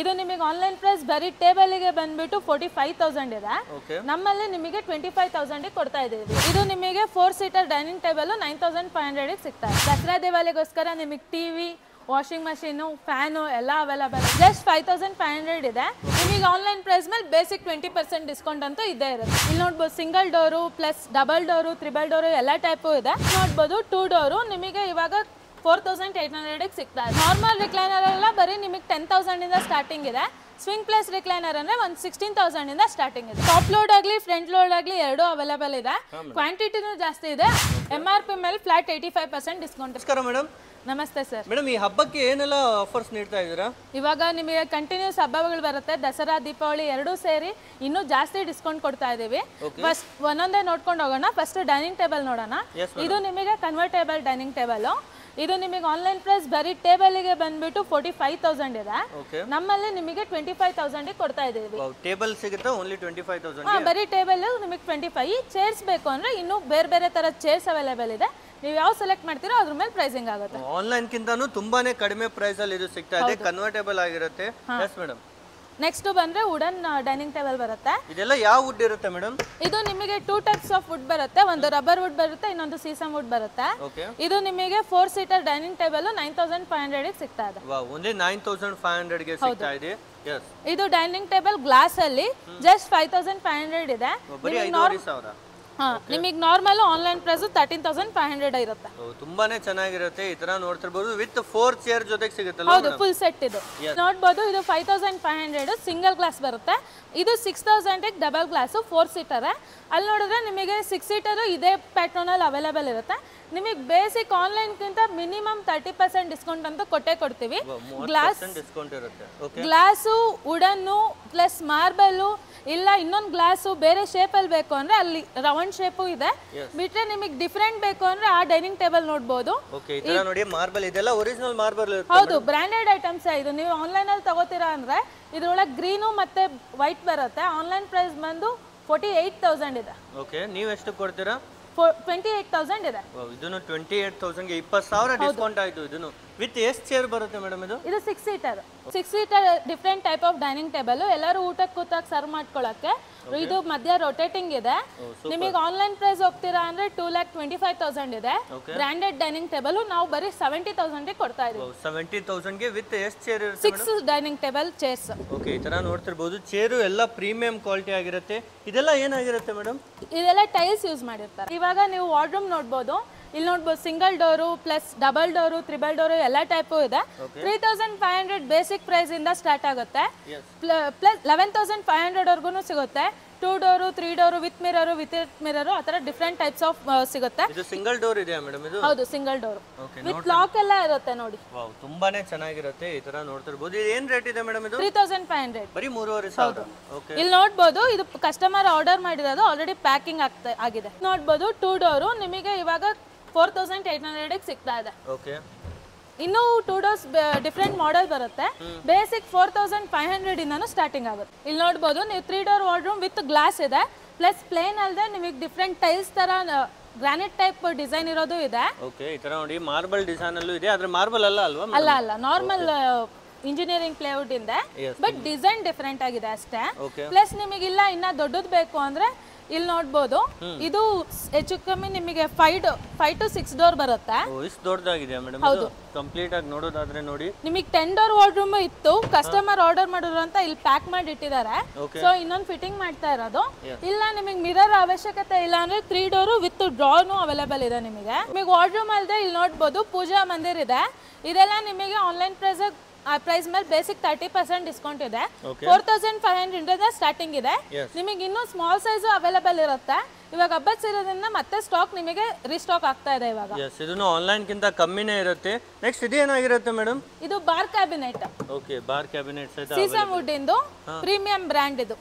ಇದು ನಿಮಗೆ online price ಬರೀ ಟೇಬಲ್ ಗೆ ಬಂದ್ಬಿಟ್ಟು 45000 ಇದೆ. ನಮ್ಮಲ್ಲಿ ನಿಮಗೆ 25000 ಗೆ ಕೊಡ್ತಾ ಇದ್ದೀವಿ. ಇದು ನಿಮಗೆ 4 ಸೀಟರ್ ಡೈನಿಂಗ್ ಟೇಬಲ್ 9500 ಗೆ ಸಿಗ್ತಾ ಇದೆ. ದಸರಾ ದಿವಾಳಿಗೋಸ್ಕರ ನಿಮಗೆ ಟಿವಿ, ವಾಷಿಂಗ್ ಮಷೀನ್, ಫ್ಯಾನ್ ಎಲ್ಲ ಅವೈಲೇಬಲ್. ಜಸ್ಟ್ 5500 ಇದೆ. ನಿಮಗೆ ಆನ್ಲೈನ್ ಪ್ರೈಸ್ ಮೇಲೆ ಬೇಸಿಕ್ 20% ಡಿಸ್ಕೌಂಟ್ ಅಂತೂ ಇದ್ದೇ ಇರುತ್ತೆ. ಇಲ್ಲಿ ನೋಡ್ಬೋದು single door plus double door, triple door ಎಲ್ಲ ಟೈಪು ಇದೆ. ನೋಡ್ಬೋದು 2 ಡೋರು ನಿಮಗೆ ಇವಾಗ 4800 ಗೆ ಸಿಗ್ತಾ ಇದೆ. ನಾರ್ಮಲ್ ರಿಕ್ಲೈನರ್ ಎಲ್ಲ ಬರೀ ನಿಮಗೆ 10000 ಇಂದ ಸ್ಟಾರ್ಟಿಂಗ್ ಇದೆ. ಸ್ವಿಂಗ್ ಪ್ಲಸ್ ರಿಕ್ಲೈನರ್ ಅಂದ್ರೆ 16000 ಇಂದ ಸ್ಟಾರ್ಟಿಂಗ್ ಇದೆ. ಟಾಪ್ ಲೋಡ್ ಆಗಲಿ ಫ್ರಂಟ್ ಲೋಡ್ ಆಗಲಿ ಎರಡು ಅವೈಲೇಬಲ್ ಇದೆ. ಕ್ವಾಂಟಿಟಿನೂ ಜಾಸ್ತಿ ಇದೆ. MRP ಮೇಲೆ ಫ್ಲಾಟ್ 85% ಡಿಸ್ಕೌಂಟ್. ನಮಸ್ಕಾರ ಮೇಡಮ್. ನಮಸ್ತೆ ಸರ್. ಮೇಡಮ್, ಈ ಹಬ್ಬಕ್ಕೆ ಏನೆಲ್ಲ ಆಫರ್ಸ್ ನೀಡ್ತಾ ಇದ್ದೀರಾ? ಇವಾಗ ನಿಮಗೆ ಕಂಟಿನ್ಯೂಸ್ ಹಬ್ಬಗಳು ಬರುತ್ತೆ. ದಸರಾ ದೀಪಾವಳಿ ಎರಡೂ ಸೇರಿ ಇನ್ನೂ ಜಾಸ್ತಿ ಡಿಸ್ಕೌಂಟ್ ಕೊಡ್ತಾ ಇದೀವಿ. ಫಸ್ಟ್ ಒಂದೊಂದೇ ನೋಡ್ಕೊಂಡು ಹೋಗೋಣ. ಫಸ್ಟ್ ಡೈನಿಂಗ್ ಟೇಬಲ್ ನೋಡೋಣ. ಇದು ನಿಮಗೆ ಕನ್ವರ್ಟೇಬಲ್ ಡೈನಿಂಗ್ ಟೇಬಲ್. ಇದು ನಿಮಗೆ ಆನ್ಲೈನ್ ಪ್ರೈಸ್ ಬರೀ ಟೇಬಲ್ ಗೆ ಬಂದ್ಬಿಟ್ಟು 45000 ಇದೆ. ನಮ್ಮಲ್ಲಿ ನಿಮಗೆ 25000 ಗೆ ಕೊಡ್ತಾ ಇದೀವಿ. ಟೇಬಲ್ ಸಿಗುತ್ತೆ ಓನ್ಲಿ 25000. ಬರೀ ಟೇಬಲ್ ನಿಮಗೆ 25. ಚೇರ್ಸ್ ಬೇಕು ಅಂದ್ರೆ ಇನ್ನೂ ಬೇರೆ ಬೇರೆ ತರ ಚೇರ್ಸ್ ಅವೈಲೇಬಲ್ ಇದೆ. ನೀವು ಯಾವ ಸೆಲೆಕ್ಟ್ ಮಾಡ್ತೀರೋ ಅದ್ರ ಮೇಲೆ ಪ್ರೈಸಿಂಗ್ ಆಗುತ್ತೆ. ಆನ್ಲೈನ್ ಕಿಂತನೂ ತುಂಬಾನೇ ಕಡಿಮೆ ಪ್ರೈಸ್ ಅಲ್ಲಿ ಇದು ಸಿಗ್ತಾ ಇದೆ. ಕನ್ವರ್ಟೇಬಲ್ ಆಗಿರುತ್ತೆ. Yes madam. ನೆಕ್ಸ್ಟ್ ಬಂದ್ರೆ ವುಡನ್ ಡೈನಿಂಗ್ ಟೇಬಲ್ ಬರುತ್ತೆ. ಇದೆಲ್ಲ ಯಾವ ವುಡ್ ಇರುತ್ತೆ ಮೇಡಮ್? ಇದು ನಿಮಗೆ 2 ಟೈಪ್ಸ್ ಆಫ್ ವುಡ್ ಬರುತ್ತೆ. ಒಂದು ರಬ್ಬರ್ ವುಡ್ ಬರುತ್ತೆ, ಇನ್ನೊಂದು ಸೀಸಮ್ ವುಡ್ ಬರುತ್ತೆ. ಇದು ನಿಮಗೆ 4 ಸೀಟರ್ ಡೈನಿಂಗ್ ಟೇಬಲ್ 9500 ಗೆ ಸಿಗ್ತಾ ಇದೆ. ಓನ್ಲಿ 9500 ಗೆ ಸಿಗ್ತಾ ಇದೆ. ಇದು ಡೈನಿಂಗ್ ಟೇಬಲ್ ಗ್ಲಾಸ್ ಅಲ್ಲಿ ಜಸ್ಟ್ 5500 ಇದೆ. ನಿಮಗೆ ನಾರ್ಮಲ್ ಆನ್ಲೈನ್ ಪ್ರೈಸ್ 13500 ಇರುತ್ತೆ. ತುಂಬಾನೇ ಚೆನ್ನಾಗಿರುತ್ತೆ. ಈ ತರ ನೋಡ್ತಿರ್ಬೋದು. ವಿತ್ 4 ಚೇರ್ ಜೊತೆಗೆ ಸಿಗುತ್ತಲ್ಲ? ಹೌದು, ಫುಲ್ ಸೆಟ್ ಇದು. ನೋಡಬಹುದು, ಇದು 5500 ಸಿಂಗಲ್ ಗ್ಲಾಸ್ ಬರುತ್ತೆ. ಇದು 6000 ಗೆ ಡಬಲ್ ಗ್ಲಾಸ್ 4 ಸೀಟರ್. ಅಲ್ಲಿ ನೋಡಿದ್ರೆ ನಿಮಗೆ 6 ಸೀಟರ್ ಇದೇ ಪ್ಯಾಟರ್ನ್ ಅಲ್ಲಿ ಅವೈಲೇಬಲ್ ಇರುತ್ತೆ. ನಿಮಗೆ ಬೇಸಿಕ್ ಆನ್ಲೈನ್ ಗಿಂತ ಮಿನಿಮಮ್ 30% ಡಿಸ್ಕೌಂಟ್ ಅಂತ ಕೊಟ್ಟೆ ಕೊಡ್ತೀವಿ. ಗ್ಲಾಸು, ವುಡನ್ನು ಪ್ಲಸ್ ಮಾರ್ಬಲ್ ಇಲ್ಲ ಇನ್ನೊಂದು ಗ್ಲಾಸು ಬೇರೆ ಶೇಪ್ ಅಲ್ಲಿ ಬೇಕು ಅಂದ್ರೆ ಅಲ್ಲಿ ರೌಂಡ್ ಶೇಪು ಇದೆ. ಬಿಟ್ರೆ ನಿಮಗೆ ಡಿಫರೆಂಟ್ ಬೇಕು ಅಂದ್ರೆ ಆ ಡೈನಿಂಗ್ ಟೇಬಲ್ ನೋಡಬಹುದು. ಹೌದು, ಬ್ರಾಂಡೆಡ್ ಐಟಮ್ಸ್ ಇದು. ನೀವು ಆನ್ಲೈನ್ ಅಲ್ಲಿ ತಗೋತೀರಾ ಅಂದ್ರೆ ಇದ್ರೊಳಗೆ ಗ್ರೀನು ಮತ್ತೆ ವೈಟ್ ಬರುತ್ತೆ. ಆನ್ಲೈನ್ ಪ್ರೈಸ್ ಬಂದು 48000 ಇದೆ. ಓಕೆ, ನೀವು ಎಷ್ಟು ಕೊಡ್ತೀರಾ? 28000 ಇದೆ. ಇದನ್ನು 28000 ಗೆ 20000 ಡಿಸ್ಕೌಂಟ್ ಆಯ್ತು. ಇದನ್ನು ವಿತ್ ಎಷ್ಟು ಚೇರ್ ಬರುತ್ತೆ ಮೇಡಮ್? ಇದು 6 seater. 6 seater different type of dining table. ಎಲ್ಲರೂ ಊಟಕ್ಕೆ ಕೂತಾಗ ಸರ್ವ್ ಮಾಡ್ಕೊಳ್ಳಕ್ಕೆ. ಇದು ಮಧ್ಯ ರೊಟೇಟಿಂಗ್ ಇದೆ. ನಿಮಗೆ ಆನ್ಲೈನ್ ಪ್ರೈಸ್ ಹೋಗ್ತೀರಾ ಅಂದ್ರೆ 2,25,000 ಇದೆ. ಬ್ರಾಂಡೆಡ್ ಡೈನಿಂಗ್ ಟೇಬಲ್ ನಾವು ಬರೀ 70,000 ಗೆ ಕೊಡ್ತಾ ಇದೀವಿ. 70,000 ಗೆ ವಿತ್ ಎಷ್ಟು ಚೇರ್ ಇರುತ್ತೆ? 6 ಡೈನಿಂಗ್ ಟೇಬಲ್ ಚೇರ್ಸ್. ಓಕೆ, ಈ ತರ ನೋಡ್ತಿರ್ಬೋದು. ಚೇರು ಎಲ್ಲ ಪ್ರೀಮಿಯಂ ಕ್ವಾಲಿಟಿ ಆಗಿರುತ್ತೆ. ಇದೆಲ್ಲ ಏನಾಗಿರುತ್ತೆ ಮೇಡಮ್? ಇದೆಲ್ಲ ಟೈಲ್ಸ್ ಯೂಸ್ ಮಾಡಿರ್ತಾರೆ. ಇವಾಗ ನೀವು ವಾರ್ಡ್ರೂಮ್ ನೋಡ್ಬೋದು. ಇಲ್ಲಿ ನೋಡ್ಬೋದು single door plus double door, triple door ಎಲ್ಲ ಟೈಪು ಇದೆ. 3500 ಬೇಸಿಕ್ ಪ್ರೈಸ್ ಇಂದ ಸ್ಟಾರ್ಟ್ ಆಗುತ್ತೆ. ಪ್ಲಸ್ 11500 ವರ್ಗು ಸಿಗುತ್ತೆ. 2 door, 3 door, with mirror, with mirror, ಆ ತರ ಡಿಫರೆಂಟ್ ಟೈಪ್ಸ್ ಆಫ್ ಸಿಗುತ್ತೆ. ಇದು ಸಿಂಗಲ್ ಡೋರ್ ಇದೆಯಾ ಮೇಡಮ್? ಇದು ಹೌದು, ಸಿಂಗಲ್ ಡೋರ್ ವಿತ್ ಲಾಕ್ ಎಲ್ಲ ಇರುತ್ತೆ ನೋಡಿ. ವಾವ್, ತುಂಬಾನೇ ಚೆನ್ನಾಗಿರುತ್ತೆ. ಈ ತರ ನೋಡ್ತಿರ್ಬೋದು. ಇದು ಏನ್ ರೇಟ್ ಇದೆ ಮೇಡಮ್? ಇದು 3500. ಬರೀ 3500. ಓಕೆ, ಇಲ್ಲಿ ನೋಡ್ಬೋದು. ಇದು ಕಸ್ಟಮರ್ ಆರ್ಡರ್ ಮಾಡಿರೋದು, ಆಲ್ರೆಡಿ ಪ್ಯಾಕಿಂಗ್ ಆಗಿದೆ. ನೋಡ್ಬೋದು 2 ಡೋರು ನಿಮಗೆ ಇವಾಗ 4800 ಗೆ ಸಿಗ್ತಾ ಇದೆ. ಓಕೆ, ಇನ್ನು 2 ಡೋರ್ಸ್ ಡಿಫರೆಂಟ್ ಮಾಡೆಲ್ ಬರುತ್ತೆ. ಬೇಸಿಕ್ 4500 ಇಂದನೂ ಸ್ಟಾರ್ಟಿಂಗ್ ಆಗುತ್ತೆ. ಇಲ್ಲಿ ನೋಡ್ಬೋದು ನೀವು 3 ಡೋರ್ ವಾರ್ಡ್ರೂಮ್ ವಿತ್ ಗ್ಲಾಸ್ ಇದೆ. ಪ್ಲಸ್ ಪ್ಲೇನ್ ಅಲ್ಲದೆ ನಿಮಗೆ ಡಿಫರೆಂಟ್ ಟೈಲ್ಸ್ ತರ ಗ್ರಾನೈಟ್ ಟೈಪ್ ಡಿಸೈನ್ ಇರೋದು ಇದೆ. ಓಕೆ, ಈ ತರ ನೋಡಿ ಮಾರ್ಬಲ್ ಡಿಸೈನ್ ಅಲ್ಲೂ ಇದೆ. ಆದ್ರೆ ಮಾರ್ಬಲ್ ಅಲ್ಲ ಅಲ್ವಾ? ಅಲ್ಲ, ನಾರ್ಮಲ್ ಇಂಜಿನಿಯರಿಂಗ್ ಪ್ಲೇವುಡ್ ಇದೆ. ಬಟ್ ಡಿಸೈನ್ ಡಿಫರೆಂಟ್ ಆಗಿದೆ ಅಷ್ಟೇ. ಪ್ಲಸ್ ನಿಮಗಿಲ್ಲ ಇನ್ನ ದೊಡ್ಡದು ಬೇಕು ಅಂದ್ರೆ ಇಲ್ಲಿ ನೋಡ್ಬೋದು. ಇದು ಹೆಚ್ಚು ಕಮ್ಮಿ ನಿಮಗೆ 5 to 6 ಡೋರ್ ಬರುತ್ತೆ. ಇಷ್ಟು ದೊಡ್ಡದಾಗಿದೆ ಮೇಡಮ್. ಇದು ಕಂಪ್ಲೀಟ್ ಆಗಿ ನೋಡೋದಾದ್ರೆ ನೋಡಿ ನಿಮಗೆ 10 ಡೋರ್ ವಾರ್ಡ್ರೂಮ್ ಇತ್ತು. ಕಸ್ಟಮರ್ ಆರ್ಡರ್ ಮಾಡಿದ್ರು ಅಂತ ಇಲ್ಲಿ ಪ್ಯಾಕ್ ಮಾಡಿ ಇಟ್ಟಿದ್ದಾರೆ. ಸೊ ಇನ್ನೊಂದು ಫಿಟ್ಟಿಂಗ್ ಮಾಡ್ತಾ ಇರೋದು. ಇಲ್ಲ ನಿಮಗೆ ಮಿರರ್ ಅವಶ್ಯಕತೆ ಇಲ್ಲ ಅಂದ್ರೆ 3 ಡೋರು ವಿತ್ ಡ್ರಾನು ಅವೈಲೇಬಲ್ ಇದೆ ನಿಮಗೆ. ವಾರ್ಡ್ರೂಮ್ ಅಲ್ಲದೆ ಇಲ್ಲಿ ನೋಡ್ಬೋದು ಪೂಜಾ ಮಂದಿರ್ ಇದೆ. ಇದೆಲ್ಲ ನಿಮಗೆ ಆನ್ಲೈನ್ ಪ್ರೈಸ್ ಮೇಲೆ ಬೇಸಿಕ್ 30% ಡಿಸ್ಕೌಂಟ್ ಇದೆ. 4500 ಸ್ಟಾರ್ಟಿಂಗ್ ಇದೆ. ನಿಮಗೆ ಇನ್ನೂ ಸ್ಮಾಲ್ ಸೈಜ್ ಅವೈಲೇಬಲ್ ಇರುತ್ತೆ. ಇವಾಗ ಹಬ್ಬದ ಸೇರೋದ್ರಿಂದ ಮತ್ತೆ ಸ್ಟಾಕ್ ನಿಮಗೆ ರೀಸ್ಟಾಕ್ ಆಗ್ತಾ ಇದೆ ಇವಾಗ. ಇದನ್ನು ಆನ್ಲೈನ್ ಗಿಂತ ಕಮ್ಮಿನೇ ಇರುತ್ತೆ. ನೆಕ್ಸ್ಟ್ ಇದು ಏನಾಗಿರುತ್ತೆ ಮೇಡಮ್? ಇದು bar cabinet. Okay, bar cabinet sheesham wood ಇಂದು ಪ್ರೀಮಿಯಂ ಬ್ರ್ಯಾಂಡ್ ಇದು.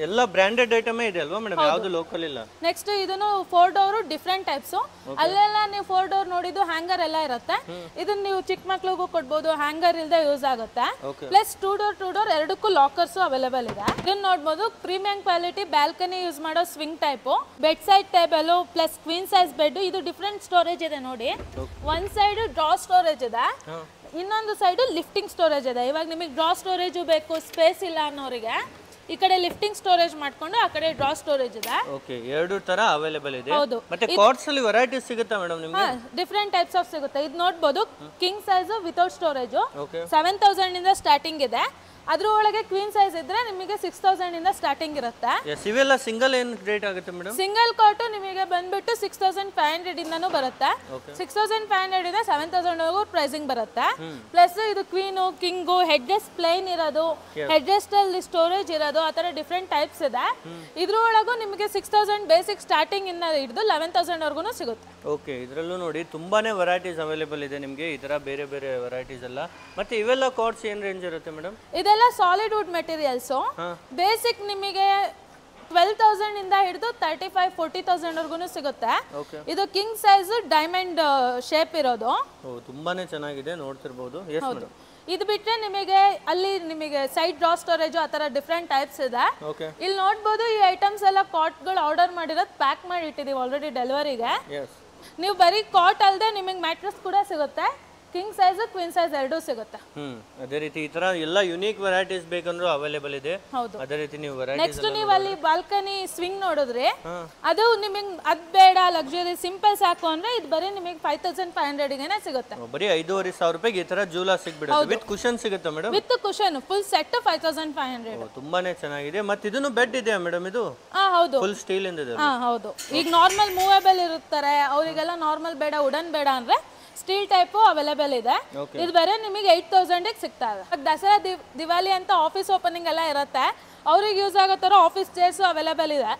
ಎಲ್ಲ ಬ್ರಾಂಡೆಡ್ ಐಟಮ್ ಇದೆ ಅಲ್ವಾ ಮೇಡಮ್? ಯಾವುದು ಲೋಕಲ್ ಇಲ್ಲ. ನೆಕ್ಸ್ಟ್ ಇದನ್ನು 4 ಡೋರ್ ಡಿಫರೆಂಟ್ ಟೈಪ್ಸ್. ಅಲ್ಲೆಲ್ಲ ನೀವು 4 ಡೋರ್ ನೋಡಿದ್ದು ಹ್ಯಾಂಗರ್ ಎಲ್ಲ ಇರುತ್ತೆ. ಇದನ್ನ ನೀವು ಚಿಕ್ಕ ಮಕ್ಳಿಗೂ ಕೊಡ್ಬೋದು. ಹ್ಯಾಂಗರ್ ಇಲ್ಲದೆ ಯೂಸ್ ಆಗುತ್ತೆ. ಪ್ಲಸ್ 2 ಡೋರ್ ಎರಡಕ್ಕೂ ಲಾಕರ್ಸ್ ಅವೈಲೇಬಲ್ ಇದೆ. ಇದನ್ನ ನೋಡ್ಬೋದು. ಪ್ರೀಮಿಯಂ ಕ್ವಾಲಿಟಿ ಬ್ಯಾಲ್ಕನಿ ಯೂಸ್ ಮಾಡೋ swing type bed side table plus queen size bed. ಇದು ಡಿಫರೆಂಟ್ ಸ್ಟೋರೇಜ್ ಇದೆ ನೋಡಿ. ಒಂದ್ ಸೈಡ್ ಡ್ರಾ ಸ್ಟೋರೇಜ್ ಇದೆ. ಇನ್ನೊಂದು ಸೈಡು ಲಿಫ್ಟಿಂಗ್ ಸ್ಟೋರೇಜ್ ಇದೆ. ಇವಾಗ ನಿಮಗೆ ಡ್ರಾ ಸ್ಟೋರೇಜು ಬೇಕು, ಸ್ಪೇಸ್ ಇಲ್ಲ ಅನ್ನೋರಿಗೆ ಈ ಕಡೆ ಲಿಫ್ಟಿಂಗ್ ಸ್ಟೋರೇಜ್ ಮಾಡ್ಕೊಂಡು ಆ ಕಡೆ ಡ್ರಾ ಸ್ಟೋರೇಜ್ ಇದೆ. ಓಕೆ, ಎರಡು ತರ ಅವೈಲೇಬಲ್ ಇದೆ. ಹೌದು. ಮತ್ತೆ ಕಾರ್ಡ್ಸ್ ಅಲ್ಲಿ ವೆರೈಟೀಸ್ ಸಿಗುತ್ತಾ ಮೇಡಮ್ ನಿಮಗೆ? ಡಿಫರೆಂಟ್ ಟೈಪ್ಸ್ ಆಫ್ ಸಿಗುತ್ತೆ. ಇದು ನೋಡಬಹುದು, king size without storage okay 7000 ಇಂದ ಸ್ಟಾರ್ಟಿಂಗ್ ಇದೆ. ಅದ್ರ ಒಳಗೆ ಕ್ವೀನ್ ಸೈಜ್ ಇದ್ರೆ ನಿಮಗೆ 6000 ಇಂದ ಸ್ಟಾರ್ಟಿಂಗ್ ಇರುತ್ತೆ. ಇವೆಲ್ಲ ಸಿಂಗಲ್ ಏನು ರೇಟ್ ಆಗುತ್ತೆ ಮೇಡಮ್? ಸಿಂಗಲ್ ಕಾಟ್ ನಿಮಗೆ ಬಂದ್ಬಿಟ್ಟು 6500 ಇಂದನೂ ಬರುತ್ತೆ. 6500 ಇಂದ 7000 ವರೆಗೂ ಪ್ರೈಸಿಂಗ್ ಬರುತ್ತೆ. ಪ್ಲಸ್ ಇದು queen, king, head rest plain ಇರೋದು, ಹೆಡ್ ರೆಸ್ಟ್ ಅಲ್ಲಿ ಸ್ಟೋರೇಜ್ ಇರೋದು, ಆ ತರ ಡಿಫ್ರೆಂಟ್ ಟೈಪ್ಸ್ ಇದೆ. ಇದ್ರೊಳಗೂ ನಿಮಗೆ 6000 ಬೇಸಿಕ್ ಸ್ಟಾರ್ಟಿಂಗ್ ಇಂದ ಹಿಡಿದು 11000 ವರೆಗೂ ಸಿಗುತ್ತೆ. ಓಕೆ, ಇದರಲ್ಲೂ ನೋಡಿ ತುಂಬಾನೇ ವೆರೈಟೀಸ್ ಅವೈಲೇಬಲ್ ಇದೆ ನಿಮಗೆ, ಈ ತರ ಬೇರೆ ಬೇರೆ ವೆರೈಟೀಸ್ ಎಲ್ಲ. ಮತ್ತೆ ಇವೆಲ್ಲ ಕಾರ್ಡ್ಸ್ ಏನು ರೇಂಜ್ ಇರುತ್ತೆ ಮೇಡಮ್? ಇದೆಲ್ಲ ಸಾಲಿಡ್ ವುಡ್ ಮೆಟೀರಿಯಲ್ಸ್. ಬೇಸಿಕ್ ನಿಮಗೆ 12,000 ಇಂದ ಹಿಡಿದು 35-40,000 ವರೆಗೂ ಸಿಗುತ್ತೆ. ಇದು ಕಿಂಗ್ ಸೈಜ್ ಡೈಮಂಡ್ ಶೇಪ್ ಇರೋದು. ತುಂಬಾನೇ ಚೆನ್ನಾಗಿದೆ, ನೋಡ್ತಿರ್ಬೋದು. ಇದು ಬಿಟ್ರೆ ನಿಮಗೆ ಅಲ್ಲಿ ನಿಮಗೆ ಸೈಡ್ ಡ್ರಾ ಸ್ಟೋರೇಜ್ ಆ ತರ ಡಿಫ್ರೆಂಟ್ ಟೈಪ್ಸ್ ಇದೆ. ಇಲ್ಲಿ ನೋಡ್ಬೋದು ಈ ಐಟಮ್ಸ್ ಎಲ್ಲ ಕಾಟ್ಗಳು ಆರ್ಡರ್ ಮಾಡಿರೋದು ಪ್ಯಾಕ್ ಮಾಡಿ ಇಟ್ಟಿದೀವಿ ಆಲ್ರೆಡಿ ಡೆಲಿವರಿಗೆ. ನೀವು ಬರೀ ಕಾಟ್ ಅಲ್ಲದೆ ನಿಮಗೆ ಮ್ಯಾಟ್ರೆಸ್ ಕೂಡ ಸಿಗುತ್ತೆ. ಕಿಂಗ್ ಸೈಜ್, ಕ್ವೀನ್ ಸೈಜ್ ಎರಡೂ ಸಿಗುತ್ತೆ. ಅದೇ ರೀತಿ ಈ ತರ ಎಲ್ಲ ಯುನೀಕ್ ವೆರೈಟೀಸ್ ಬೇಕಂದ್ರೂ ಅವೈಲೇಬಲ್ ಇದೆ. ಅದೇ ರೀತಿ ನೀವು ವೆರೈಟೀಸ್ ನೆಕ್ಸ್ಟ್ ನೀವು ಅಲ್ಲಿ ಬಾಲ್ಕನಿ ಸ್ವಿಂಗ್ ನೋಡಿದ್ರಿ, ಅದು ನಿಮಗೆ ಅದ್ ಬೇಡ ಲಕ್ಸುರಿ ಸಿಂಪಲ್ ಸಾಕು ಅಂದ್ರೆ ಇದು ಬರೀ ನಿಮಗೆ 5500 ಗೆ ಸಿಗುತ್ತೆ. ಬರೀ 5500 ರೂಪಾಯಿಗೆ ಈ ತರ ಜೂಲಾ ಸಿಗ್ಬಿಡುತ್ತೆ. ವಿತ್ ಕುಶನ್ ಸಿಗುತ್ತೆ madam? With cushion full set 5500. ತುಂಬಾನೇ ಚೆನ್ನಾಗಿದೆ. ಮತ್ತೆ ಇದನ್ನು ಬೆಡ್ ಇದೆಯಾ ಮೇಡಮ್? ಇದು ಹೌದು, ಫುಲ್ ಸ್ಟೀಲ್ ಇಂದ ಇದೆ. ಹೌದು. ಈಗ ನಾರ್ಮಲ್ ಮೂವೇಬಲ್ ಇರುತ್ತಾರೆ, ಅವರಿಗೆಲ್ಲ ನಾರ್ಮಲ್ ಬೇಡ, ವುಡನ್ ಬೇಡ ಅಂದ್ರೆ ಸ್ಟೀಲ್ ಟೈಪ್ ಅವೈಲೇಬಲ್ ಇದೆ. ಇದು ಬರೀ ನಿಮಗೆ 8000 ಸಿಗ್ತಾ ಇದೆ. ದಸರಾ ದಿವಾಲಿ ಅಂತ ಆಫೀಸ್ ಓಪನಿಂಗ್ ಎಲ್ಲ ಇರುತ್ತೆ, ಅವ್ರಿಗೆ ಯೂಸ್ ಆಗೋ ತರ ಆಫೀಸ್ ಚೇರ್ಸ್ ಅವೈಲೇಬಲ್ ಇದೆ.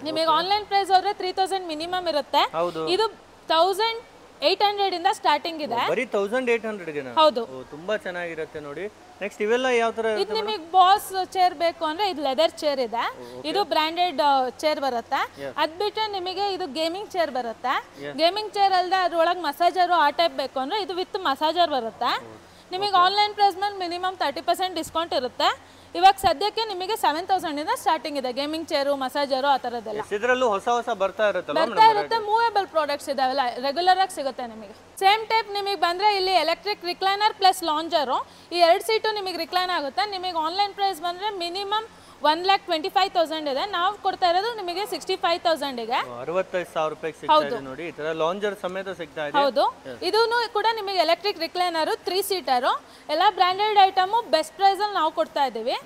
ನಿಮಗೆ ಆನ್ಲೈನ್ ಪ್ರೈಸ್ ಹೋದ್ರೆ 3000 ಮಿನಿಮಮ್ ಇರುತ್ತೆ. ಇದು 1800 ಇಂದ ಸ್ಟಾರ್ಟಿಂಗ್ ಇದೆ. ಬರೀ 1800 ಗೆ? ಹೌದು, ತುಂಬಾ ಚೆನ್ನಾಗಿರುತ್ತೆ ನೋಡಿ. ನೆಕ್ಸ್ಟ್ ಇವೆಲ್ಲ ಯಾವ ತರ? ಇದು ನಿಮಗೆ ಬಾಸ್ ಚೇರ್ ಬೇಕು ಅಂದ್ರೆ ಇದು ಲೆದರ್ ಚೇರ್ ಇದೆ. ಇದು ಬ್ರಾಂಡೆಡ್ ಚೇರ್ ಬರುತ್ತೆ. ಅದ್ ಬಿಟ್ರೆ ನಿಮಗೆ ಇದು ಗೇಮಿಂಗ್ ಚೇರ್ ಬರುತ್ತೆ. ಗೇಮಿಂಗ್ ಚೇರ್ ಅಲ್ಲದೆ ಅದ್ರೊಳಗೆ ಮಸಾಜರು ಆ ಟೈಪ್ ಬೇಕು ಅಂದ್ರೆ ಇದು ವಿತ್ ಮಸಾಜರ್ ಬರುತ್ತೆ. ನಿಮಗೆ ಆನ್ಲೈನ್ ಪ್ರೈಸ್ ಮೇಲೆ ಮಿನಿಮಮ್ 30% ಡಿಸ್ಕೌಂಟ್ ಇರುತ್ತೆ. ಇವಾಗ ಸದ್ಯಕ್ಕೆ ನಿಮಗೆ 7000 ಇಂದ ಸ್ಟಾರ್ಟಿಂಗ್ ಇದೆ ಗೇಮಿಂಗ್ ಚೇರು, ಮಸಾಜರು ಆ ತರದೆಲ್ಲ. ಇದರಲ್ಲೂ ಹೊಸ ಬರ್ತಾ ಇರುತ್ತೆ. ಮೂವೇಬಲ್ ಪ್ರಾಡಕ್ಟ್ಸ್ ಇದಾವೆಲ್ಲ ರೆಗ್ಯುಲರ್ ಆಗಿ ಸಿಗುತ್ತೆ ನಿಮಗೆ. ಸೇಮ್ ಟೈಪ್ ನಿಮಗೆ ಬಂದ್ರೆ ಇಲ್ಲಿ ಎಲೆಕ್ಟ್ರಿಕ್ ರಿಕ್ಲೈನರ್ ಪ್ಲಸ್ ಲಾಂಜರು, ಈ 2 ಸೀಟು ನಿಮಗೆ ರಿಕ್ಲೈನ್ ಆಗುತ್ತೆ. ನಿಮಗೆ ಆನ್ಲೈನ್ ಪ್ರೈಸ್ ಬಂದ್ರೆ ಮಿನಿಮಮ್ 1,25,000 ಇದೆ. ನಾವು ಕೊಡ್ತಾ ಇರೋದು ನಿಮಗೆ 65,000 ಗೆ. 65,000 ರೂಪಾಯಿಗೆ ಸಿಗ್ತಾ ಇದೆ ನೋಡಿ. ಈ ತರ ಲಾಂಜರ್ ಸಮೇತ ಸಿಗ್ತಾ ಇದೆ. ಹೌದು, ಇದೂನು ಕೂಡ ನಿಮಗೆ ಎಲೆಕ್ಟ್ರಿಕ್ ರಿಕ್ಲೈನರ್ 3 ಸೀಟರ್ ಎಲ್ಲ ಬ್ರಾಂಡೆಡ್ ಐಟಮ್ ಬೆಸ್ಟ್ ಪ್ರೈಸ್ ಅಲ್ಲಿ ನಾವು ಕೊಡ್ತಾ ಇದೀವಿ.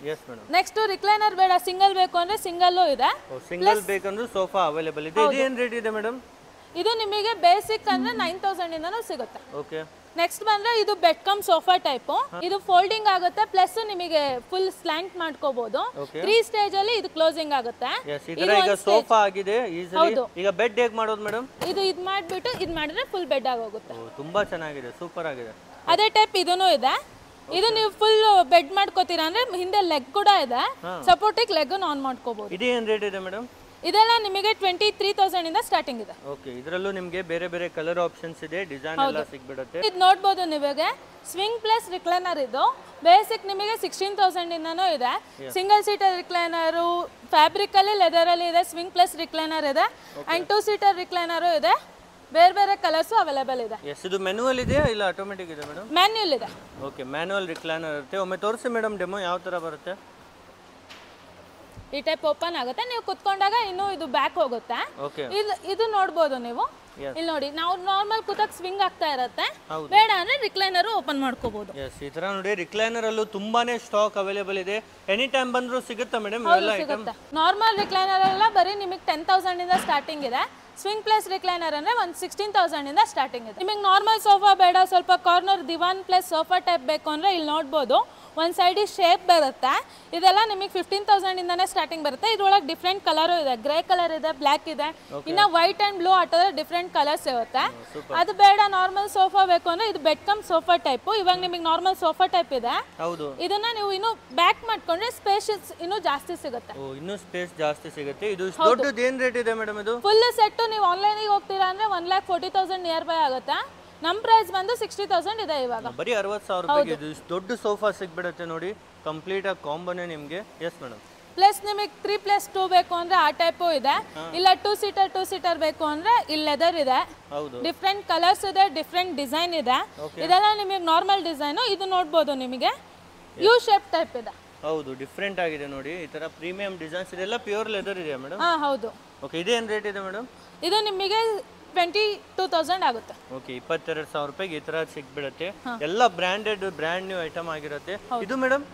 ನೆಕ್ಸ್ಟ್ ರಿಕ್ಲೈನರ್ ಬೇಡ ಸಿಂಗಲ್ ಬೇಕು ಅಂದ್ರೆ ಸಿಂಗಲ್ ಇದೆ. ಸಿಂಗಲ್ ಬೇಕಂದ್ರೆ ಸೋಫಾ ಅವೈಲೇಬಲ್ ಇದೆ. ಇದು ಏನು ರೇಟ್ ಇದೆ ಮೇಡಮ್? ಇದು ನಿಮಗೆ ಬೇಸಿಕ್ ಅಂದ್ರೆ 9000 ಇಂದನೂ ಸಿಗುತ್ತೆ. ಓಕೆ. ನೆಕ್ಸ್ಟ್ ಬಂದ್ರೆ ಇದು ಬೆಡ್ ಕಮ್ ಸೋಫಾ ಟೈಪ್. ಇದು ಫೋಲ್ಡಿಂಗ್ ಆಗುತ್ತೆ, ಪ್ಲಸ್ ನಿಮಗೆ ಫುಲ್ ಸ್ಲಾಂಟ್ ಮಾಡ್ಕೋಬಹುದು. 3 ಸ್ಟೇಜ್ ಅಲ್ಲಿ ಇದು ಕ್ಲೋಸಿಂಗ್ ಆಗುತ್ತೆ. ಈಗ ಸೋಫಾ ಆಗಿದೆ ಈಸಿಲಿ. ಈಗ ಬೆಡ್ ಹೇಗೆ ಮಾಡೋದು ಮೇಡಮ್? ಇದು ಮಾಡ್ಬಿಟ್ಟು ಇದು ಮಾಡಿದ್ರೆ ಫುಲ್ ಬೆಡ್ ಆಗೋಗುತ್ತೆ. ತುಂಬಾ ಚೆನ್ನಾಗಿದೆ, ಸೂಪರ್ ಆಗಿದೆ. ಅದೇ ಟೈಪ್ ಇದೂನು ಇದೆ. ಇದು ನೀವು ಫುಲ್ ಬೆಡ್ ಮಾಡ್ಕೋತೀರಾ ಅಂದ್ರೆ ಹಿಂದೆ ಲೆಗ್ ಕೂಡ ಇದೆ, ಸಪೋರ್ಟಿಗೆ ಲೆಗ್ ಆನ್ ಮಾಡ್ಕೋಬಹುದು. ಇದು ಏನು ರೇಟ್ ಇದೆ ಮೇಡಮ್? ಇದೆಲ್ಲ ನಿಮಗೆ 23,000 ಇಂದ ಸ್ಟಾರ್ಟಿಂಗ್ ಇದೆ. ಓಕೆ, ಇದರಲ್ಲೂ ನಿಮಗೆ ಬೇರೆ ಬೇರೆ ಕಲರ್ ಆಪ್ಷನ್ಸ್ ಇದೆ, ಡಿಸೈನ್ ಎಲ್ಲ ಸಿಗ್ಬಿಡುತ್ತೆ. ಇದು ನೋಡಬಹುದು ನಿಮಗೆ ಸ್ವಿಂಗ್ ಪ್ಲಸ್ ರಿಕ್ಲೈನರ್. ಇದು ಬೇಸಿಕ್ ನಿಮಗೆ 16,000 ಇಂದನೂ ಇದೆ. ಸಿಂಗಲ್ ಸೀಟರ್ ರಿಕ್ಲೈನರು, ಫ್ಯಾಬ್ರಿಕ್ ಅಲ್ಲಿ ಲೆದರ್ ಅಲ್ಲಿ ಇದೆ. ಸ್ವಿಂಗ್ ಪ್ಲಸ್ ರಿಕ್ಲೈನರ್ ಇದೆ ಅಂಡ್ 2 ಸೀಟರ್ ರಿಕ್ಲೈನರು ಇದೆ. ಬೇರೆ ಬೇರೆ ಕಲರ್ಸ್ ಅವೈಲೇಬಲ್ ಇದೆ. ಇದು ಮ್ಯಾನುವಲ್ ಇದೆಯಾ ಇಲ್ಲ ಆಟೋಮೆಟಿಕ್ ಇದೆ ಮೇಡಮ್? ಮ್ಯಾನ್ಯುಯಲ್ ಇದೆ. ಓಕೆ, ಮ್ಯಾನುವಲ್ ರಿಕ್ಲೈನರ್ ಇರುತ್ತೆ. ಒಮ್ಮೆ ತೋರಿಸಿ ಮೇಡಮ್ ಡೆಮೋ ಯಾವ ತರ ಬರುತ್ತೆ. ಈ ಟೈಪ್ ಓಪನ್ ಆಗುತ್ತೆ, ನೀವು ಕುತ್ಕೊಂಡಾಗ ಇನ್ನು ಇದು ಬ್ಯಾಕ್ ಹೋಗುತ್ತೆ. ಇದು ನೋಡಬಹುದು ನೀವು. ಇಲ್ಲಿ ನೋಡಿ, ನಾವು ನಾರ್ಮಲ್ ಕೂತಾಗ ಸ್ವಿಂಗ್ ಆಗ್ತಾ ಇರುತ್ತೆ, ಬೇಡ ಅಂದ್ರೆ ರಿಕ್ಲೈನರ್ ಓಪನ್ ಮಾಡ್ಕೋಬಹುದು. ಈ ತರ ನೋಡಿ, ರಿಕ್ಲೈನರ್ ಅಲ್ಲೂ ತುಂಬಾನೇ ಸ್ಟಾಕ್ ಅವೈಲೇಬಲ್ ಇದೆ. ಎನಿ ಟೈಮ್ ಬಂದ್ರು ಸಿಗುತ್ತಾ ಮೇಡಮ್? ಸಿಗುತ್ತೆ. ನಾರ್ಮಲ್ ರಿಕ್ಲೈನರ್ ಎಲ್ಲ ಬರೀ ನಿಮಗೆ 10,000 ಇಂದ ಸ್ಟಾರ್ಟಿಂಗ್ ಇದೆ. ಸ್ವಿಂಗ್ ಪ್ಲಸ್ ರಿಕ್ಲೈನರ್ ಅಂದ್ರೆ 16,000 ಇಂದ ಸ್ಟಾರ್ಟಿಂಗ್ ಇದೆ. ನಿಮಗೆ ನಾರ್ಮಲ್ ಸೋಫಾ ಬೇಡ, ಸ್ವಲ್ಪ ಕಾರ್ನರ್ ದಿವಾನ್ ಪ್ಲಸ್ ಸೋಫಾ ಟೈಪ್ ಬೇಕು ಅಂದ್ರೆ ಇಲ್ಲಿ ನೋಡಬಹುದು ಒಂದು ಸೈಡ್ ಶೇಪ್ ಬರುತ್ತೆ. ಇದೆಲ್ಲ ನಿಮಗೆ 15,000 ಇಂದಾನೆ ಸ್ಟಾರ್ಟಿಂಗ್ ಬರುತ್ತೆ. ಇದ್ರೊಳಗೆ ಡಿಫ್ರೆಂಟ್ ಕಲರ್ ಇದೆ, ಗ್ರೇ ಕಲರ್ ಇದೆ, ಬ್ಲ್ಯಾಕ್ ಇದೆ, ಇನ್ನ ವೈಟ್ ಅಂಡ್ ಬ್ಲೂ ಆಟದ ಡಿಫ್ರೆಂಟ್ ಕಲರ್ಸ್ ಇರುತ್ತೆ. ಅದು ಬೇಡ ನಾರ್ಮಲ್ ಸೋಫಾ ಬೇಕು ಅಂದ್ರೆ ಇದು ಬೆಡ್ ಕಮ್ ಸೋಫಾ ಟೈಪ್. ಇವಾಗ ನಿಮಗೆ ನಾರ್ಮಲ್ ಸೋಫಾ ಟೈಪ್ ಇದೆ, ಇದನ್ನ ನೀವು ಇನ್ನು ಬ್ಯಾಕ್ ಮಾಡ್ಕೊಂಡ್ರೆ ಸ್ಪೇಸ್ ಇನ್ನು ಜಾಸ್ತಿ ಸಿಗುತ್ತೆ. ಇನ್ನು ಸ್ಪೇಸ್ ಜಾಸ್ತಿ ಸಿಗುತ್ತೆ. ಇದು ದೊಡ್ಡದು ಏನು ರೇಟ್ ಇದೆ ಮೇಡಮ್? ಇದು ಫುಲ್ ಸೆಟ್ ನೀವು ಆನ್ಲೈನ್ ಗೆ ಹೋಗ್ತೀರಾ ಅಂದ್ರೆ 1,40,000 ನಿಯರ್ ಬೈ ಆಗುತ್ತೆ. ನಮ್ಮ ಪ್ರೈಸ್ ಬಂದು 60,000 ಇದೆ ಇವಾಗ. ಬರೀ 60,000 ರೂಪಾಯಿಗೆ ಇದು ದೊಡ್ಡ ಸೋಫಾ ಸಿಗ್ಬಿಡುತ್ತೆ ನೋಡಿ. ಕಂಪ್ಲೀಟ್ ಆಗಿ ಕಾಂಬೋನೇ ನಿಮಗೆ. Yes madam. ಪ್ಲಸ್ ನಿಮಗೆ 3+2 ಬೇಕು ಅಂದ್ರೆ ಆ ಟೈಪು ಇದೆ, ಇಲ್ಲ 2 ಸೀಟರ್ ಬೇಕು ಅಂದ್ರೆ ಇಲ್ಲಿ ಲೆದರ್ ಇದೆ, ಡಿಫ್ರೆಂಟ್ ಕಲರ್ಸ್ ಇದೆ, ಡಿಫ್ರೆಂಟ್ ಡಿಸೈನ್ ಇದೆ. ಇದೆಲ್ಲ ನಿಮಗೆ ನಾರ್ಮಲ್ ಡಿಸೈನು. ಇದು ನೋಡ್ಬೋದು ನಿಮಗೆ ಯು ಶೇಪ್ ಟೈಪ್ ಇದೆ. ಹೌದು, ಡಿಫ್ರೆಂಟ್ ಆಗಿದೆ ನೋಡಿ. ಈ ತರ ಪ್ರೀಮಿಯಂ ಡಿಸೈನ್ಸ್ ಇದೆಲ್ಲ ಪ್ಯೂರ್ ಲೆದರ್ ಇದೆಯಾ ಮೇಡಮ್? ಹಾ ಹೌದು. ಓಕೆ, ಇದೇನು ರೇಟ್ ಇದೆ ಮೇಡಮ್? ಇದು ನಿಮಗೆ 22,000 ಆಗುತ್ತೆ. ಓಕೆ, 22,000 ರೂಪಾಯಿಗೆ ಈ ತರ ಸಿಕ್ಬಿಡುತ್ತೆ. ಎಲ್ಲ ಬ್ರ್ಯಾಂಡೆಡ್ ಬ್ರ್ಯಾಂಡ್ ನ್ಯೂ ಐಟಮ್ ಆಗಿರುತ್ತೆ. ಇದು ಮೇಡಮ್?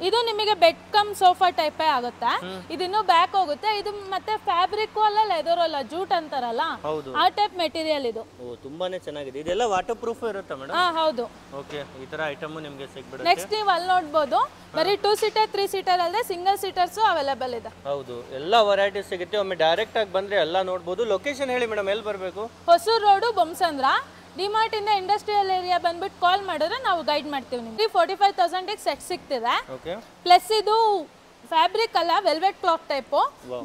ಇದು ನಿಮಗೆ ಬೆಡ್ ಕಮ್ ಸೋಫಾ ಟೈಪೇ ಆಗುತ್ತೆ. ಇದಿನ್ನೂ ಬ್ಯಾಕ್ ಹೋಗುತ್ತೆ. ಇದು ಮತ್ತೆ ಫ್ಯಾಬ್ರಿಕ್ ಅಲ್ಲ, ಲೆದರ್ ಅಲ್ಲ, ಜೂಟ್ ಅಂತಾರಲ್ಲ ಆ ಟೈಪ್ ಮೆಟೀರಿಯಲ್ ಇದು. ಓ, ತುಂಬಾನೇ ಚೆನ್ನಾಗಿದೆ. ಇದೆಲ್ಲ ವಾಟರ್ ಪ್ರೂಫ್ ಇರುತ್ತೆ ಮೇಡಮ್? ಹಾ ಹೌದು. ಓಕೆ, ಈ ತರ ಐಟಮ್ ನಿಮಗೆ ಸಿಕ್ಬಿಡುತ್ತೆ. ನೆಕ್ಸ್ಟ್ ನೀವು ಅಲ್ಲಿ ನೋಡಬಹುದು, ಬರೀ 2 ಸೀಟರ್ 3 ಸೀಟರ್ ಅಲ್ಲದೆ ಸಿಂಗಲ್ ಸೀಟರ್ಸ್ ಅವೈಲೇಬಲ್ ಇದೆ. ಹೌದು, ಎಲ್ಲ ವೆರೈಟೀಸ್ ಸಿಗುತ್ತೆ. ಒಮ್ಮೆ ಡೈರೆಕ್ಟ್ ಆಗಿ ಬಂದ್ರೆ ಎಲ್ಲ ನೋಡಬಹುದು. ಲೊಕೇಶನ್ ಹೇಳಿ ಮೇಡಮ್, ಎಲ್ಲಿ ಬರಬೇಕು? ಹೊಸೂರು ರೋಡು, ಬೊಮ್ಮಸಂದ್ರ. ಡಿಮಾರ್ಟ್ ಇಂದ ಇಂಡಸ್ಟ್ರಿಯಲ್ ಏರಿಯಾ ಬಂದ್ಬಿಟ್ಟು ಕಾಲ್ ಮಾಡಿದ್ರೆ ನಾವು ಗೈಡ್ ಮಾಡ್ತೀವಿ. ನಿಮಗೆ 45,000 ಸೆಟ್ ಸಿಗ್ತಿದೆ. ಪ್ಲಸ್ ಇದು ಫ್ಯಾಬ್ರಿಕ್ ಅಲ್ಲ, ವೆಲ್ವೆಟ್ ಕ್ಲಾತ್ ಟೈಪ್.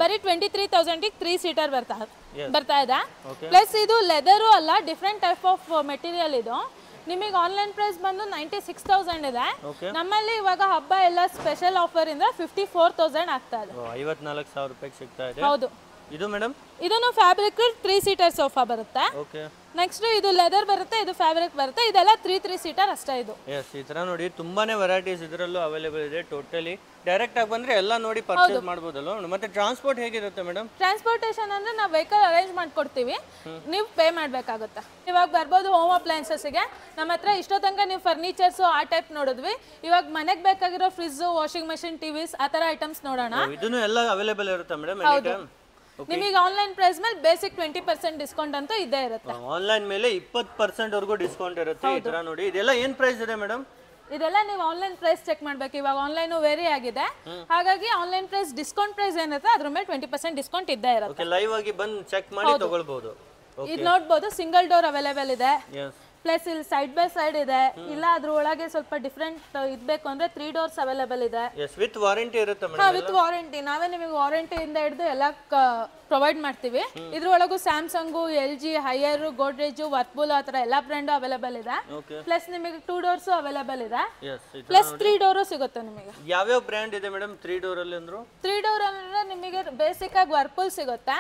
ಬರೀ 23,000 3 ಸೀಟರ್ ಬರ್ತಾ ಇದೆ. ಪ್ಲಸ್ ಇದು ಲೆದರು ಅಲ್ಲ, ಡಿಫ್ರೆಂಟ್ ಟೈಪ್ ಆಫ್ ಮೆಟೀರಿಯಲ್ ಇದು. ನಿಮಗೆ ಆನ್ಲೈನ್ ಪ್ರೈಸ್ ಬಂದು 96,000 ಇದೆ. ನಮ್ಮಲ್ಲಿ ಇವಾಗ ಹಬ್ಬ ಎಲ್ಲ ಸ್ಪೆಷಲ್ ಆಫರ್ ಇಂದ 54,000 ಆಗ್ತಾ ಇದೆ. 54,000 ರೂಪಾಯಿಗೆ ಸಿಗ್ತಾ ಇದೆ. ಹೌದು. ಇದು ಮೇಡಮ್? ಇದನ್ನು ಫ್ಯಾಬ್ರಿಕ್ 3 ಸೀಟರ್ ಸೋಫಾ ಬರುತ್ತೆ. ಓಕೆ. ನೆಕ್ಸ್ಟ್ ಇದು ಲೆದರ್ ಬರುತ್ತೆ, ಇದು ಫ್ಯಾಬ್ರಿಕ್ ಬರುತ್ತೆ. ಇದೆಲ್ಲ 3 ಸೀಟರ್ ಅಷ್ಟೇ ಇದು. ಎಸ್, ಈ ತರ ನೋಡಿ ತುಂಬಾನೇ ವೆರೈಟೀಸ್ ಇದರಲ್ಲೂ ಅವೈಲೇಬಲ್ ಇದೆ. ಟೋಟಲಿ ಡೈರೆಕ್ಟ್ ಆಗಿ ಬಂದ್ರೆ ಎಲ್ಲ ನೋಡಿ ಪರ್ಚೇಸ್ ಮಾಡಬಹುದಲ್ಲ. ಮತ್ತೆ ಟ್ರಾನ್ಸ್ಪೋರ್ಟ್ ಹೇಗಿರುತ್ತೆ ಮೇಡಮ್? ಟ್ರಾನ್ಸ್ಪೋರ್ಟೇಷನ್ ಅಂದ್ರೆ ನಾವು ವೆಹಿಕಲ್ ಅರೇಂಜ್ ಮಾಡ್ಕೊಡ್ತೀವಿ, ನೀವು ಪೇ ಮಾಡಬೇಕಾಗುತ್ತೆ. ಇವಾಗ ಬರ್ಬೋದು ಹೋಮ್ ಅಪ್ಲಯನ್ಸಸ್ಗೆ. ನಮ್ಮ ಹತ್ರ ಇಷ್ಟೋ ತನಕ ನೀವು ಫರ್ನಿಚರ್ಸ್ ಆ ಟೈಪ್ ನೋಡಿದ್ವಿ. ಇವಾಗ ಮನೆಗೆ ಬೇಕಾಗಿರೋ ಫ್ರಿಜ್, ವಾಷಿಂಗ್ ಮಷಿನ್, ಟಿವಿಸ್ ಆ ತರ ಐಟಮ್ಸ್ ನೋಡೋಣ. ಇದನ್ನು ಎಲ್ಲ ಅವೈಲೇಬಲ್ ಇರುತ್ತೆ ಮೇಡಮ್? ನಿಮಗೆ ಆನ್ಲೈನ್ ಪ್ರೈಸ್ ಮೇಲೆ ಬೇಸಿಕ್ 20% ಡಿಸ್ಕೌಂಟ್ ಅಂತ ಇದ್ದೇ ಇರುತ್ತೆ. ಆನ್ಲೈನ್ ಮೇಲೆ 20% ವರೆಗೂ ಡಿಸ್ಕೌಂಟ್ ಇರುತ್ತೆ. ಈ ತರ ನೋಡಿ, ಇದೆಲ್ಲ ಏನ್ ಪ್ರೈಸ್ ಇದೆ ಮೇಡಮ್? ಇದೆಲ್ಲ ನೀವು ಆನ್ಲೈನ್ ಪ್ರೈಸ್ ಚೆಕ್ ಮಾಡ್ಬೇಕು. ಇವಾಗ ಆನ್ಲೈನ್ ವೇರಿ ಆಗಿದೆ, ಹಾಗಾಗಿ ಆನ್ಲೈನ್ ಪ್ರೈಸ್ ಡಿಸ್ಕೌಂಟ್ ಪ್ರೈಸ್ ಏನಿರುತ್ತೆ ಅದ್ರ ಮೇಲೆ 20% ಡಿಸ್ಕೌಂಟ್ ಇದ್ದೇ ಇರುತ್ತೆ. ಲೈವ್ ಆಗಿ ಬಂದು ಚೆಕ್ ಮಾಡಿ ತಗೊಳ್ಬಹುದು. ಇದು ನೋಡಬಹುದು, ಸಿಂಗಲ್ ಡೋರ್ ಅವೈಲೇಬಲ್ ಇದೆ. ಪ್ಲಸ್ ಇಲ್ಲಿ ಸೈಡ್ ಬೈ ಸೈಡ್ ಇದೆ. ಇಲ್ಲ ಅದ್ರ ಒಳಗೆ ಸ್ವಲ್ಪ ಡಿಫ್ರೆಂಟ್ ಇದ್ಬೇಕು ಅಂದ್ರೆ 3 ಡೋರ್ಸ್ ಅವೈಲೇಬಲ್ ಇದೆ. ವಿತ್ ವಾರಂಟಿ ಇರುತ್ತೆ ಮೇಡಮ್? With warranty. ನಾವೇ ನಿಮಗೆ ವಾರಂಟಿ ಇಂದ ಹಿಡಿದು ಎಲ್ಲ ಪ್ರೊವೈಡ್ ಮಾಡ್ತೀವಿ. ಇದ್ರೊಳಗೂ ಸ್ಯಾಮ್ಸಂಗ್, LG, ಹೈಯರ್, ಗೋಡ್ರೇಜ್, ವರ್ಪೂಲ್ ಆ ಥರ ಎಲ್ಲ ಬ್ರ್ಯಾಂಡ್ ಅವೈಲೇಬಲ್ ಇದೆ. ಪ್ಲಸ್ ನಿಮಗೆ 2 ಡೋರ್ಸ್ ಅವೈಲೇಬಲ್ ಇದೆ. ಪ್ಲಸ್ 3 ಡೋರು ಸಿಗುತ್ತೆ ನಿಮಗೆ. ಯಾವ್ಯಾವ ಬ್ರ್ಯಾಂಡ್ ಇದೆ ಮೇಡಮ್ 3 ಡೋರ್ ಅಲ್ಲಿ? ಅಂದ್ರು 3 ಡೋರ್ ಅಂದ್ರೆ ನಿಮಗೆ ಬೇಸಿಕ್ ಆಗಿ ವರ್ಪೂಲ್ ಸಿಗುತ್ತೆ.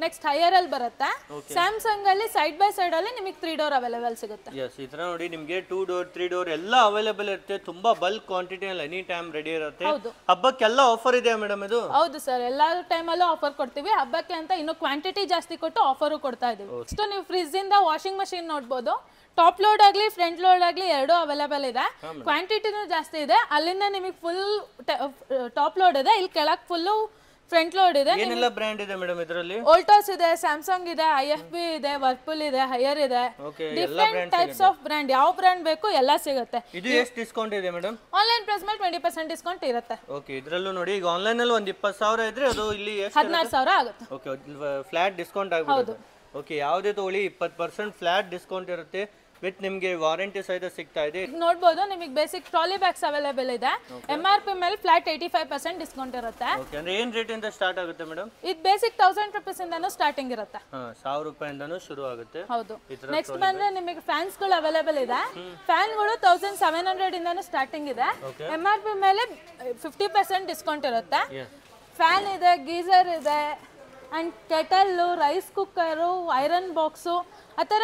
ನೆಕ್ಸ್ಟ್ ಹೈಯರ್ ಅಲ್ಲಿ ಬರುತ್ತೆ. ಸ್ಯಾಮ್ಸಂಗ್ ಅಲ್ಲಿ ಸೈಡ್ ಬೈ ಸೈಡ್ ಅಲ್ಲಿ ನಿಮಗೆ 3 ಡೋರ್ ಅವೈಲೇಬಲ್ ಸಿಗುತ್ತೆ. ಎಸ್, ಈ ತರ ನೋಡಿ ನಿಮಗೆ 2 ಡೋರ್ 3 ಡೋರ್ ಎಲ್ಲ ಅವೈಲೇಬಲ್ ಇರುತ್ತೆ. ತುಂಬಾ ಬಲ್ಕ್ ಕ್ವಾಂಟಿಟಿ ಅಲ್ಲಿ ಎನಿ ಟೈಮ್ ರೆಡಿ ಇರುತ್ತೆ. ಹಬ್ಬಕ್ಕೆಲ್ಲ ಆಫರ್ ಇದೆ ಮೇಡಮ್ ಇದು? ಹೌದು ಸರ್, ಎಲ್ಲಾ ಟೈಮಲ್ಲೂ ಆಫರ್ ಕೊಡ್ತೀವಿ. ಹಬ್ಬಕ್ಕೆ ಅಂತ ಇನ್ನು ಕ್ವಾಂಟಿಟಿ ಜಾಸ್ತಿ ಕೊಟ್ಟು ಆಫರು ಕೊಡ್ತಾ ಇದೀವಿ. ನೆಕ್ಸ್ಟ್ ನೀವು ಫ್ರಿಜ್ ಇಂದ ವಾಷಿಂಗ್ ಮಷಿನ್ ನೋಡಬಹುದು. ಟಾಪ್ ಲೋಡ್ ಆಗಲಿ ಫ್ರಂಟ್ ಲೋಡ್ ಆಗಲಿ ಎರಡೂ ಅವೈಲೇಬಲ್ ಇದೆ. ಕ್ವಾಂಟಿಟಿನೂ ಜಾಸ್ತಿ ಇದೆ. ಅಲ್ಲಿಂದ ನಿಮಗೆ ಫುಲ್ ಟಾಪ್ ಲೋಡ್ ಇದೆ, ಇಲ್ಲಿ ಕೆಳಗೆ ಫುಲ್ ಫ್ರಂಟ್ ಲೋಡ್ ಇದೆ. ಏನೆಲ್ಲ ಬ್ರ್ಯಾಂಡ್ ಇದೆ ಮೇಡಮ್ ಇದರಲ್ಲಿ? ವೋಲ್ಟಾಸ್ ಇದೆ, ಸ್ಯಾಮ್ಸಂಗ್ ಇದೆ, IFB ಇದೆ, ವರ್ಪೂಲ್ ಇದೆ, ಹೈಯರ್ ಇದೆ. ಡಿಫರೆಂಟ್ ಟೈಪ್ಸ್ ಆಫ್ ಬ್ರ್ಯಾಂಡ್, ಯಾವ ಬ್ರ್ಯಾಂಡ್ ಬೇಕು ಎಲ್ಲ ಸಿಗುತ್ತೆ. ಇದು ಎಷ್ಟು ಡಿಸ್ಕೌಂಟ್ ಇದೆ ಮೇಡಮ್? ಆನ್ಲೈನ್ ಪ್ರೈಸ್ ಮೇಲೆ 20% ಡಿಸ್ಕೌಂಟ್ ಇರುತ್ತೆ. ಓಕೆ, ಇದರಲ್ಲೂ ನೋಡಿ ಈಗ ಆನ್ಲೈನ್ ಅಲ್ಲಿ ಒಂದು 20,000 ಇದ್ರೆ ಅದು ಇಲ್ಲಿ 16,000 ಆಗುತ್ತೆ. ಓಕೆ, ಫ್ಲಾಟ್ ಡಿಸ್ಕೌಂಟ್ ಆಗುತ್ತೆ. ಓಕೆ, ಯಾವುದೇ ತಗೊಳ್ಳಿ 20% ಫ್ಲಾಟ್ ಡಿಸ್ಕೌಂಟ್ ಇರುತ್ತೆ. ವಿತ್ ನಿಮಗೆ ವಾರಂಟಿ ಸಹಿತ ಸಿಗ್ತಾ ಇದೆ. ನೋಡಬಹುದು, ನಿಮಗೆ ಬೇಸಿಕ್ ಟ್ರಾಲಿ ಬ್ಯಾಗ್ಸ್ ಅವೈಲೇಬಲ್ ಇದೆ. MRP ಮೇಲೆ ಫ್ಲಾಟ್ 85% ಡಿಸ್ಕೌಂಟ್ ಇರುತ್ತೆ. ಓಕೆ, ಅಂದ್ರೆ ಏನ್ ರೇಟ್ ಇಂದ ಸ್ಟಾರ್ಟ್ ಆಗುತ್ತೆ ಮೇಡಮ್? ಇದು ಬೇಸಿಕ್ 1000 ರೂಪೀಸ್ ಇಂದನೂ ಸ್ಟಾರ್ಟಿಂಗ್ ಇರುತ್ತೆ. 1000 ರೂಪಾಯಿಂದನೂ ಶುರು ಆಗುತ್ತೆ. ಹೌದು. ನೆಕ್ಸ್ಟ್ ಬಂದ್ರೆ ನಿಮಗೆ ಫ್ಯಾನ್ಸ್ ಗಳು ಅವೈಲೇಬಲ್ ಇದೆ. ಫ್ಯಾನ್ ಗಳು 1700 ಇಂದನೂ ಸ್ಟಾರ್ಟಿಂಗ್ ಇದೆ. MRP ಮೇಲೆ 50% ಡಿಸ್ಕೌಂಟ್ ಇರುತ್ತೆ. ಫ್ಯಾನ್ ಇದೆ, ಗೀಸರ್ ಇದೆ, and kettle, rice cooker, iron box ಆ ಥರ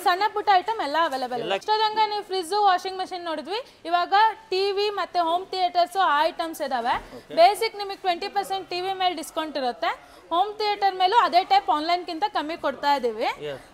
ಸಣ್ಣ ಪುಟ್ಟ ಐಟಮ್ ಎಲ್ಲ ಅವೈಲೇಬಲ್ ಇದೆ. ಅಷ್ಟೊಂದಂಗ ನೀವು ಫ್ರಿಜ್, ವಾಷಿಂಗ್ ಮಷಿನ್ ನೋಡಿದ್ವಿ. ಇವಾಗ ಟಿವಿ ಮತ್ತೆ ಹೋಮ್ ಥಿಯೇಟರ್ಸ್ ಆ ಐಟಮ್ಸ್ ಇದಾವೆ. ಬೇಸಿಕ್ ನಿಮಗೆ 20% ಟಿವಿ ಮೇಲೆ ಡಿಸ್ಕೌಂಟ್ ಇರುತ್ತೆ. ಹೋಮ್ ಥಿಯೇಟರ್ ಮೇಲೂ ಅದೇ ಟೈಪ್ ಆನ್ಲೈನ್ ಗಿಂತ ಕಮ್ಮಿ ಕೊಡ್ತಾ ಇದೀವಿ.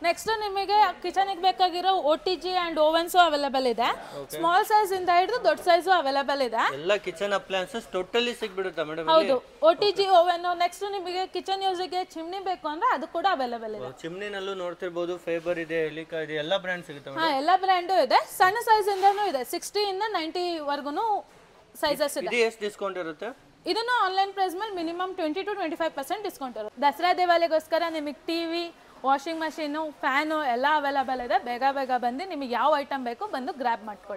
ನೆಕ್ಸ್ಟ್ ನಿಮಗೆ ಕಿಚನ್ ಗೆ ಬೇಕಾಗಿರೋ OTG ಅಂಡ್ ಓವನ್ಸ್ ಅವೈಲೇಬಲ್ ಇದೆ. ಸ್ಮಾಲ್ ಸೈಜ್ ಇಂದ ಹಿಡಿದು ದೊಡ್ಡ ಸೈಜ್ ಅವೈಲೇಬಲ್ ಇದೆ. ಎಲ್ಲ ಕಿಚನ್ ಅಪ್ಲಯನ್ಸಸ್ ಟೋಟಲಿ ಸಿಗ್ಬಿಡುತ್ತೆ ಮೇಡಮ್? ಹೌದು, OTG ಓವನ್. ನೆಕ್ಸ್ಟ್ ನಿಮಗೆ ಕಿಚನ್ ಯೂಸ್ ಗೆ ಚಿಮ್ನಿ ಬೇಕು ಅಂದ್ರೆ ಅದು ಕೂಡ ಅವೈಲೇಬಲ್ ಇದೆ. ಚಿಮ್ನಿನಲ್ಲೂ ನೋಡ್ತಿರಬಹುದು, ಫೇಬರ್ ಇದೆ, ಎಲಿಕಾ ಇದೆ, ಎಲ್ಲ ಬ್ರ್ಯಾಂಡ್ ಸಿಗುತ್ತೆ ಮೇಡಮ್? ಎಲ್ಲ ಬ್ರ್ಯಾಂಡು ಇದೆ. ಸಣ್ಣ ಸೈಜ್ ಇಂದನೂ ಇದೆ, 60 ಇಂದ 90 ವರ್ಗುನು ಸೈಜಸ್ ಇದೆ. ಇದು ಎಷ್ಟು ಡಿಸ್ಕೌಂಟ್ ಇರುತ್ತೆ? ಇದನ್ನು ಆನ್ಲೈನ್ ಪ್ರೈಸ್ ಮೇಲೆ ಮಿನಿಮಮ್ 20 to 25% ಡಿಸ್ಕೌಂಟ್ ಇರುತ್ತೆ. ದಸರಾ ದಿವಾಲಿಗೋಸ್ಕರ ನಿಮಗೆ ಟಿವಿ, ವಾಷಿಂಗ್ ಮಷೀನು, ಫ್ಯಾನು ಎಲ್ಲ ಅವೈಲೇಬಲ್ ಇದೆ. ಬೇಗ ಬಂದು ನಿಮಗೆ ಯಾವ ಐಟಮ್ ಬೇಕು ಬಂದು ಗ್ರ್ಯಾಬ್ ಮಾಡ್ಕೊಳ್ಳಿ.